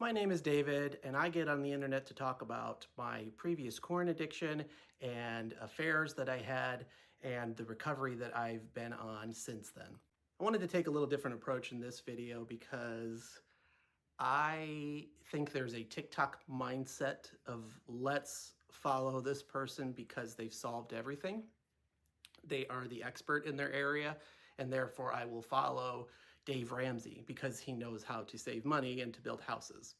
My name is David, and I get on the internet to talk about my previous corn addiction and affairs that I had and the recovery that I've been on since then. I wanted to take a little different approach in this video because I think there's a TikTok mindset of let's follow this person because they've solved everything. They are the expert in their area, and therefore I will follow Dave Ramsey because he knows how to save money and to build houses.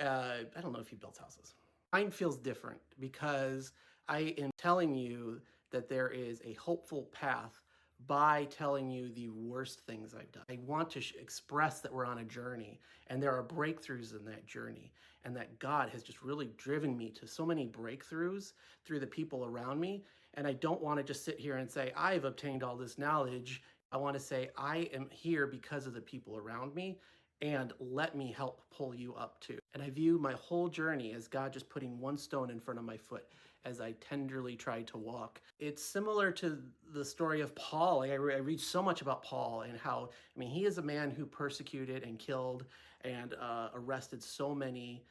I don't know if he builds houses. Mine feels different because I am telling you that there is a hopeful path by telling you the worst things I've done. I want to express that we're on a journey and there are breakthroughs in that journey, and that God has just really driven me to so many breakthroughs through the people around me. And I don't want to just sit here and say, I've obtained all this knowledge. I want to say, I am here because of the people around me, and let me help pull you up too. And I view my whole journey as God just putting one stone in front of my foot as I tenderly try to walk. It's similar to the story of Paul. I read so much about Paul and how, he is a man who persecuted and killed and arrested so many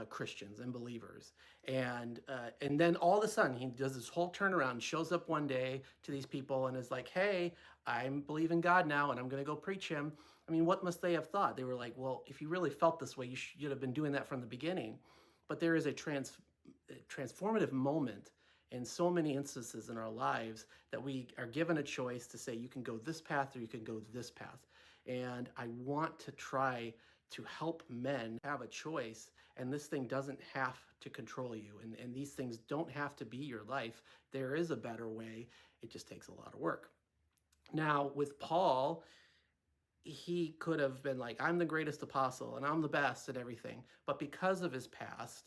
Christians and believers. And then all of a sudden he does this whole turnaround, shows up one day to these people and is like, hey, I believe in God now and I'm going to go preach him. What must they have thought? They were like, well, if you really felt this way, you should have been doing that from the beginning. But there is a transformative moment in so many instances in our lives that we are given a choice to say, you can go this path or you can go this path. And I want to try to help men have a choice, and this thing doesn't have to control you, and these things don't have to be your life. There is a better way. It just takes a lot of work. Now, with Paul, he could have been like, I'm the greatest apostle and I'm the best at everything. But because of his past,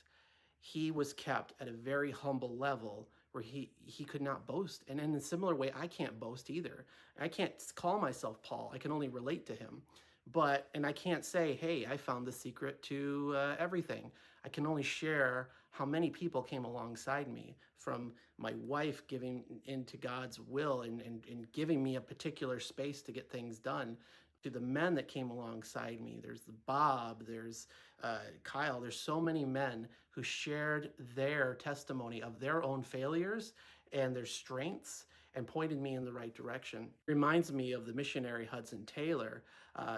he was kept at a very humble level where he could not boast. And in a similar way, I can't boast either. I can't call myself Paul. I can only relate to him. And I can't say, hey, I found the secret to everything. I can only share how many people came alongside me, from my wife giving into God's will and giving me a particular space to get things done, to the men that came alongside me. There's Bob, there's Kyle. There's so many men who shared their testimony of their own failures and their strengths and pointed me in the right direction. It reminds me of the missionary Hudson Taylor,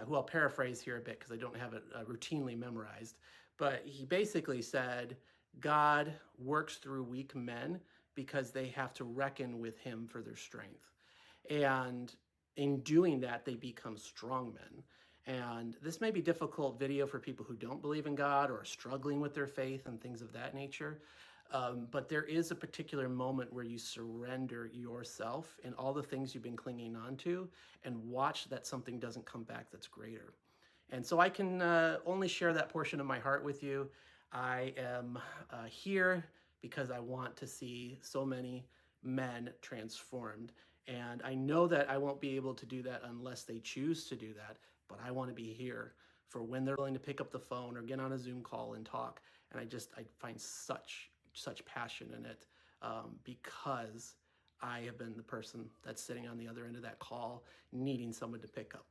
who I'll paraphrase here a bit because I don't have it routinely memorized. But he basically said, God works through weak men because they have to reckon with him for their strength. And in doing that, they become strong men. And this may be difficult video for people who don't believe in God or are struggling with their faith and things of that nature. But there is a particular moment where you surrender yourself and all the things you've been clinging on to and watch that something doesn't come back that's greater. And so I can only share that portion of my heart with you. I am here because I want to see so many men transformed. And I know that I won't be able to do that unless they choose to do that. But I want to be here for when they're willing to pick up the phone or get on a Zoom call and talk. And I find such passion in it because I have been the person that's sitting on the other end of that call, needing someone to pick up.